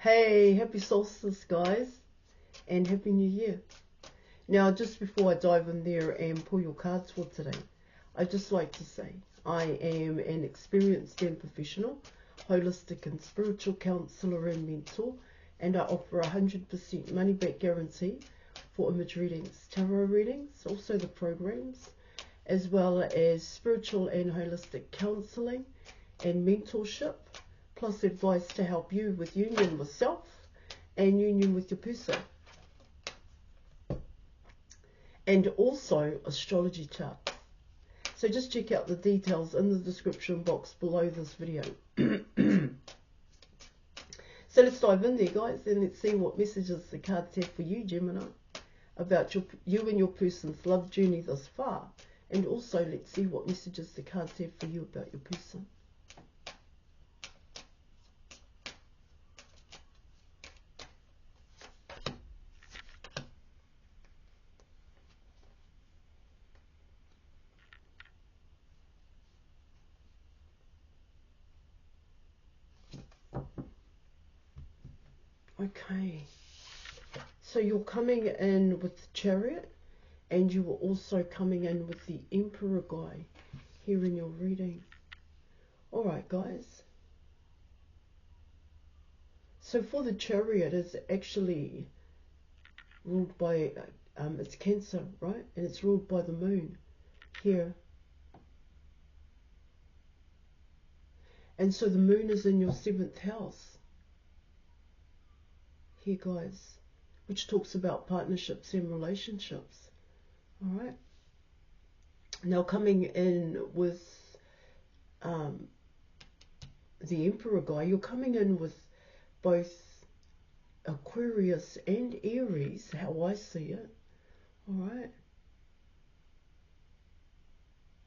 Hey, happy solstice, guys, and happy new year. Now, just before I dive in there and pull your cards for today, I'd just like to say I am an experienced and professional holistic and spiritual counselor and mentor, and I offer 100% money back guarantee for image readings, tarot readings, also the programs, as well as spiritual and holistic counselling and mentorship, plus advice to help you with union with self and union with your person. And also astrology charts. So just check out the details in the description box below this video. So let's dive in there, guys, and let's see what messages the cards have for you, Gemini, about you and your person's love journey thus far. And also let's see what messages the cards have for you about your person. Okay, so you're coming in with the Chariot, and you are also coming in with the Emperor guy here in your reading. Alright, guys. So for the Chariot, it's actually ruled by, it's Cancer, right? And it's ruled by the moon here. And so the moon is in your 7th house here, guys, which talks about partnerships and relationships. All right. Now coming in with the Emperor guy, you're coming in with both Aquarius and Aries, how I see it. All right.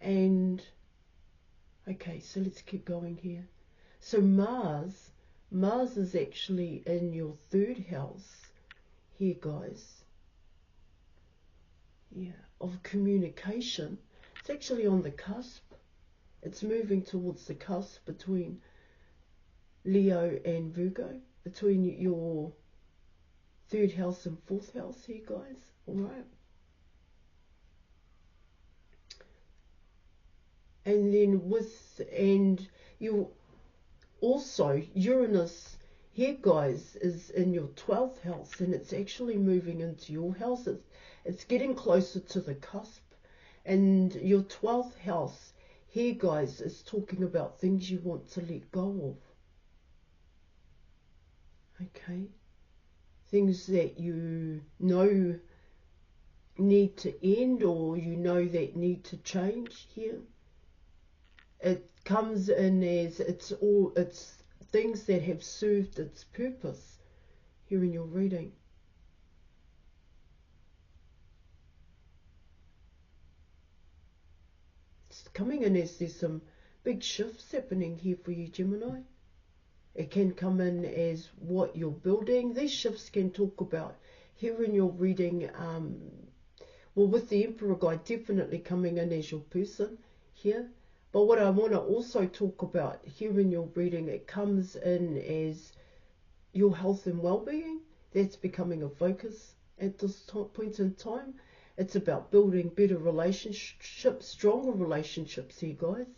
And okay, so let's keep going here. So Mars is actually in your 3rd house here, guys. Yeah, of communication. It's actually on the cusp. It's moving towards the cusp between Leo and Virgo, between your 3rd house and 4th house here, guys. All right. And then you also, Uranus here, guys, is in your 12th house, and it's actually moving into your house. It's getting closer to the cusp. And your 12th house here, guys, is talking about things you want to let go of. Okay. Things that you know need to end, or you know that need to change here. It comes in as it's things that have served its purpose here in your reading. It's coming in as there's some big shifts happening here for you, Gemini. It can come in as what you're building. These shifts can talk about here in your reading, well, with the Emperor guy definitely coming in as your person here. But what I want to also talk about here in your reading, it comes in as your health and well-being. That's becoming a focus at this point in time. It's about building better relationships, stronger relationships here, guys.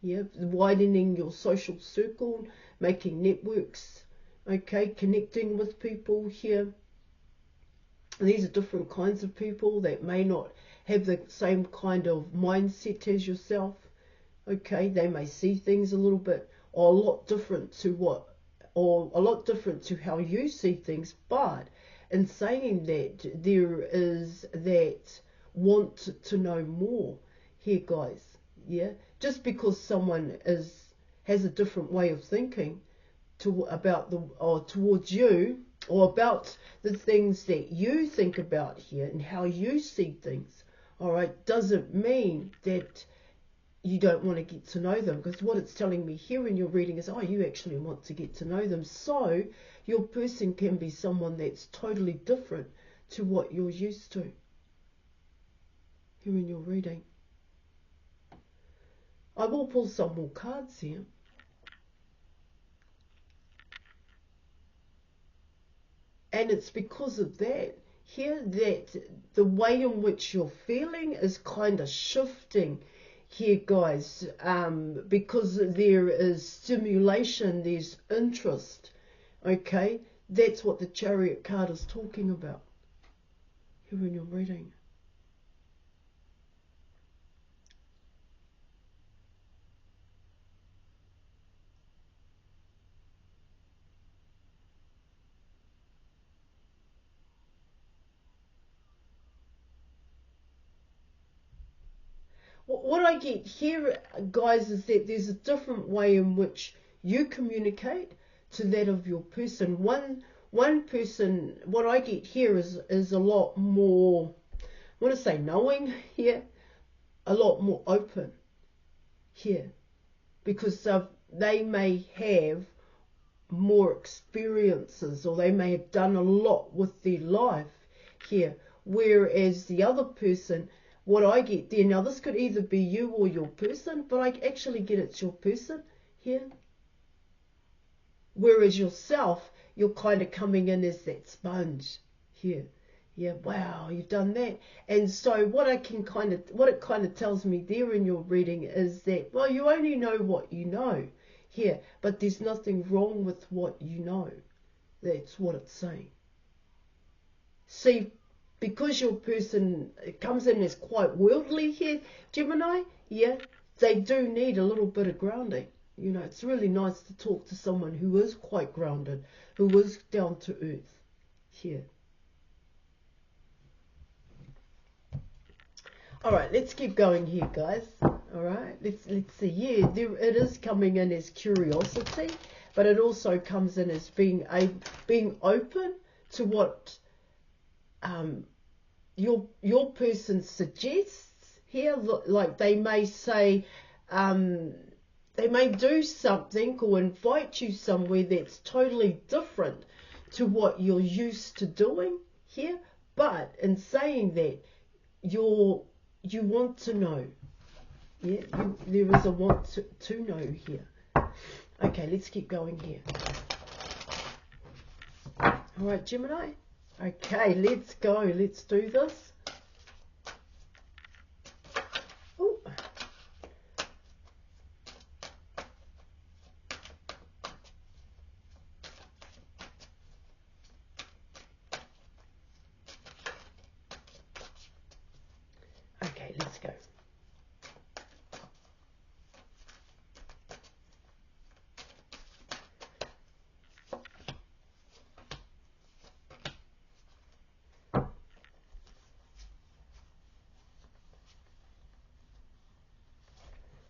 Yeah, widening your social circle, making networks, okay, connecting with people here. These are different kinds of people that may not have the same kind of mindset as yourself. Okay, they may see things a little bit or a lot different to how you see things, but in saying that, there is that want to know more here, guys. Yeah, just because someone has a different way of thinking towards you, or about the things that you think about here and how you see things, all right, doesn't mean that you don't want to get to know them, because what it's telling me here in your reading is, oh, you actually want to get to know them. So your person can be someone that's totally different to what you're used to here in your reading. I will pull some more cards here. And it's because of that here that the way in which you're feeling is kind of shifting here, guys, because there is stimulation, there's interest, okay? That's what the Chariot card is talking about here in your reading. What I get here, guys, is that there's a different way in which you communicate to that of your person. One person, what I get here is a lot more, I want to say knowing here, a lot more open here, because they may have more experiences, or they may have done a lot with their life here, whereas the other person, what I get there, now this could either be you or your person, but I actually get it's your person here, whereas yourself, you're kind of coming in as that sponge here. Yeah, wow, you've done that. And so what it kind of tells me there in your reading is that, well, you only know what you know here, but there's nothing wrong with what you know. That's what it's saying. See, because your person comes in as quite worldly here, Gemini, yeah, they do need a little bit of grounding. You know, it's really nice to talk to someone who is quite grounded, who is down to earth here. All right, let's keep going here, guys. All right, let's see. Yeah, it is coming in as curiosity, but it also comes in as being open to what your person suggests here. Like they may say, they may do something or invite you somewhere that's totally different to what you're used to doing here. But in saying that, you want to know. Yeah, there is a want to know here. Okay, let's keep going here. All right, Gemini. Okay, let's go. Let's do this. Ooh. Okay, let's go.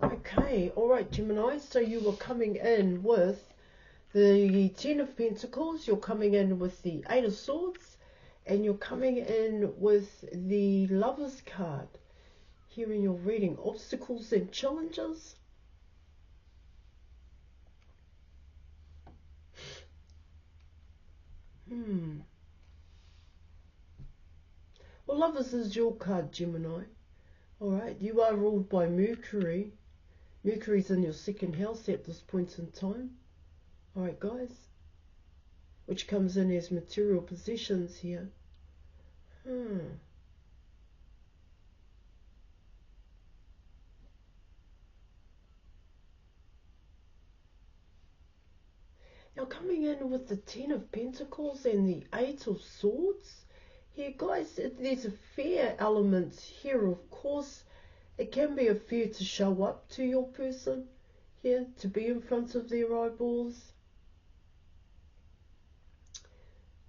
Okay, all right, Gemini. So you were coming in with the Ten of Pentacles. You're coming in with the Eight of Swords, and you're coming in with the Lover's card. Here in your reading, obstacles and challenges. Well, Lovers is your card, Gemini. All right, you are ruled by Mercury. Mercury's in your second house at this point in time. All right, guys. Which comes in as material possessions here. Now coming in with the Ten of Pentacles and the Eight of Swords. Here, guys, there's a fear element here, of course. It can be a fear to show up to your person here, to be in front of their eyeballs.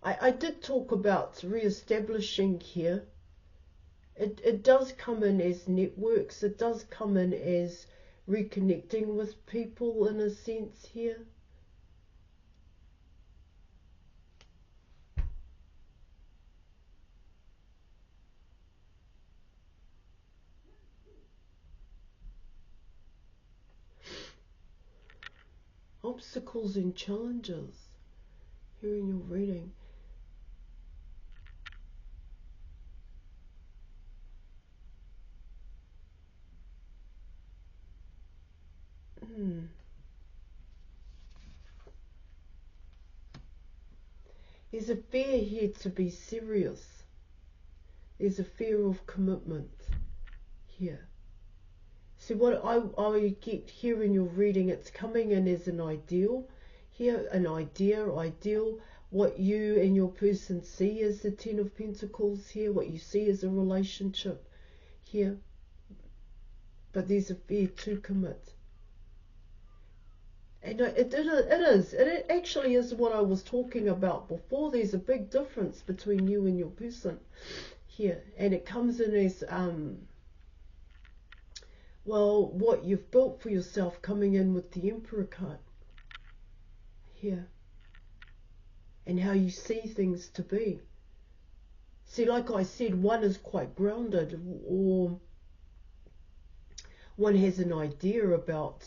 I did talk about re-establishing here. It does come in as networks. It does come in as reconnecting with people in a sense here. Obstacles and challenges here in your reading. There's a fear here to be serious. There's a fear of commitment here. See, what I get here in your reading, it's coming in as an ideal. Here, an ideal, what you and your person see as the Ten of Pentacles here, what you see as a relationship here. But there's a fear to commit. And it actually is what I was talking about before. There's a big difference between you and your person here. And it comes in as, well, what you've built for yourself, coming in with the Emperor card here. And how you see things to be. See, like I said, one is quite grounded, or one has an idea about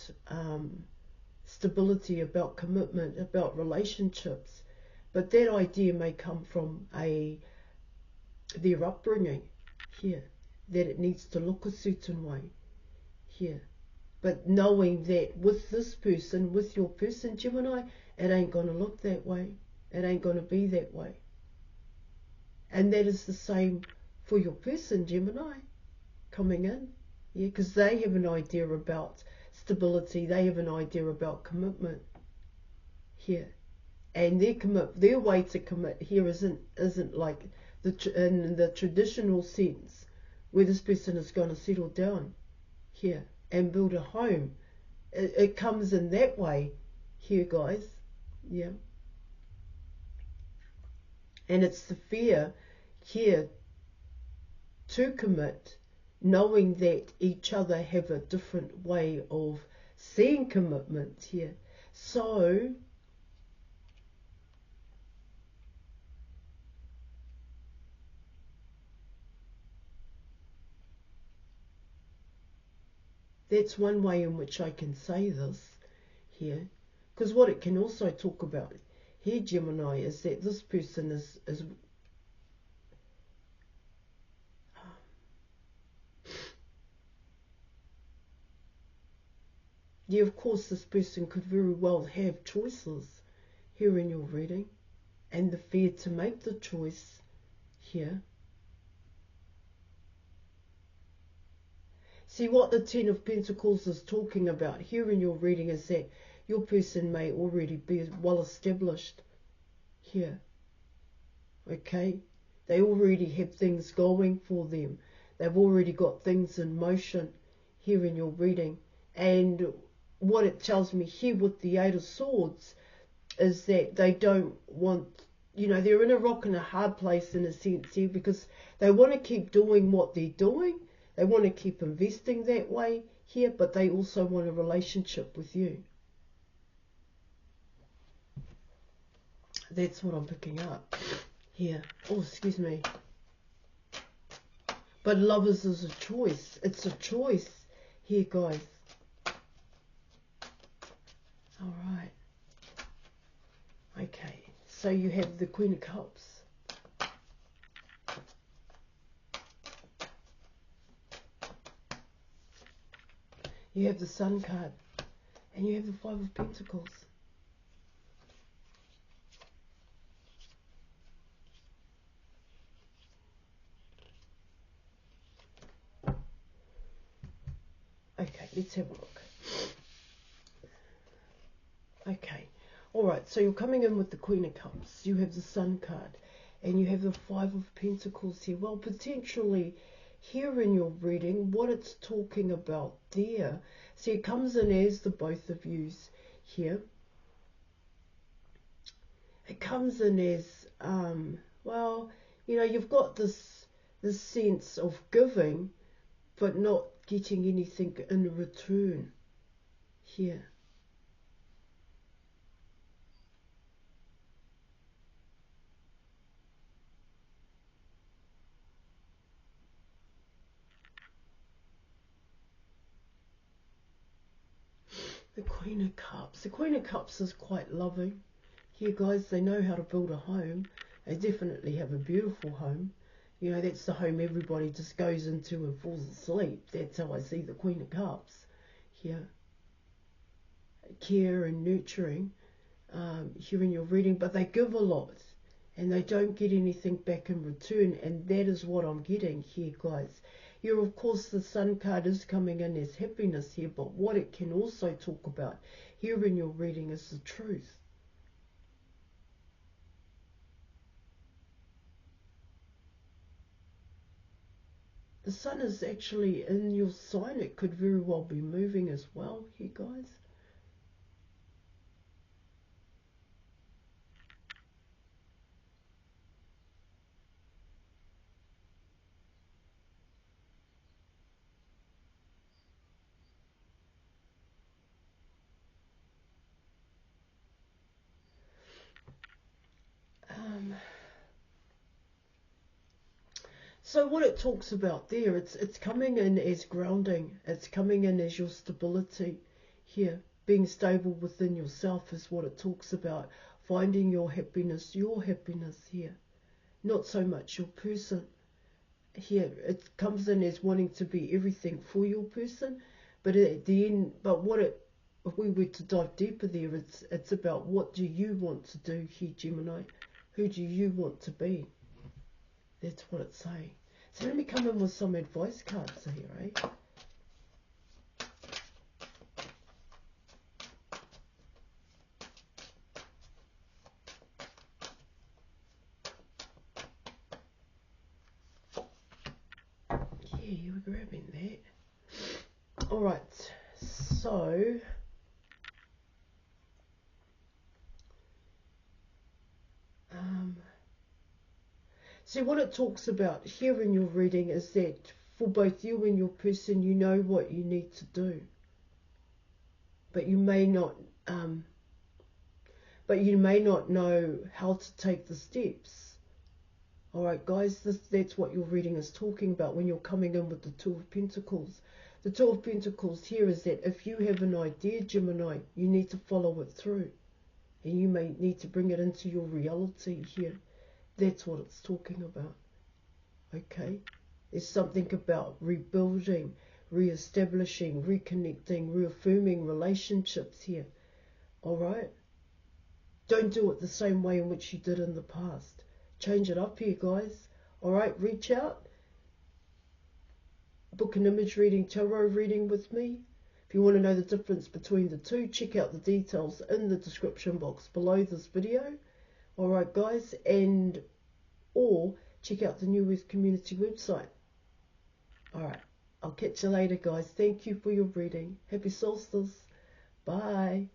stability, about commitment, about relationships, but that idea may come from their upbringing here, that it needs to look a certain way here. But knowing that with this person, with your person, Gemini, it ain't going to look that way. It ain't going to be that way. And that is the same for your person, Gemini, coming in. Yeah, because they have an idea about stability. They have an idea about commitment here. And their way to commit here isn't like in the traditional sense where this person is going to settle down here and build a home. It comes in that way here, guys. Yeah. And it's the fear here to commit, knowing that each other have a different way of seeing commitment here. So that's one way in which I can say this here. Because what it can also talk about here, Gemini, is that this person is yeah, of course, this person could very well have choices here in your reading, and the fear to make the choice here. See, what the Ten of Pentacles is talking about here in your reading is that your person may already be well established here. Okay? They already have things going for them. They've already got things in motion here in your reading. And what it tells me here with the Eight of Swords is that they don't want, they're in a rock and a hard place in a sense here, because they want to keep doing what they're doing. They want to keep investing that way here, but they also want a relationship with you. That's what I'm picking up here. Oh, excuse me. But lovers is a choice. It's a choice here, guys. All right. Okay. So you have the Queen of Cups. You have the Sun card. And you have the Five of Pentacles. Okay, let's have a look. Okay, all right, so you're coming in with the Queen of Cups. You have the Sun card, and you have the Five of Pentacles here. Well, potentially, here in your reading, what it's talking about there, see, it comes in as the both of yous here. It comes in as, well, you've got this sense of giving, but not getting anything in return here. The Queen of Cups. The Queen of Cups is quite loving. Here, guys, they know how to build a home. They definitely have a beautiful home. That's the home everybody just goes into and falls asleep. That's how I see the Queen of Cups here. Care and nurturing here in your reading, but they give a lot and they don't get anything back in return, and that is what I'm getting here, guys. Here, of course, the Sun card is coming in as happiness here, but what it can also talk about here in your reading is the truth. The Sun is actually in your sign. It could very well be moving as well here, guys. So what it talks about there, it's coming in as grounding. It's coming in as your stability here. Being stable within yourself is what it talks about. Finding your happiness here. Not so much your person. Here, it comes in as wanting to be everything for your person. But at the end, if we were to dive deeper there, it's about what do you want to do here, Gemini? Who do you want to be? That's what it's saying. So let me come in with some advice cards here, eh? Yeah, you were grabbing that. Alright, so see, what it talks about here in your reading is that for both you and your person, you know what you need to do, but you may not know how to take the steps. Alright, guys, that's what your reading is talking about when you're coming in with the Two of Pentacles. The Two of Pentacles here is that if you have an idea, Gemini, you need to follow it through, and you may need to bring it into your reality here. That's what it's talking about. Okay? There's something about rebuilding, re-establishing, reconnecting, reaffirming relationships here. Alright? Don't do it the same way in which you did in the past. Change it up here, guys. Alright? Reach out. Book an image reading, tarot reading with me. If you want to know the difference between the two, check out the details in the description box below this video. Alright, guys, or check out the New Earth Community website. Alright, I'll catch you later, guys. Thank you for your reading. Happy solstice. Bye.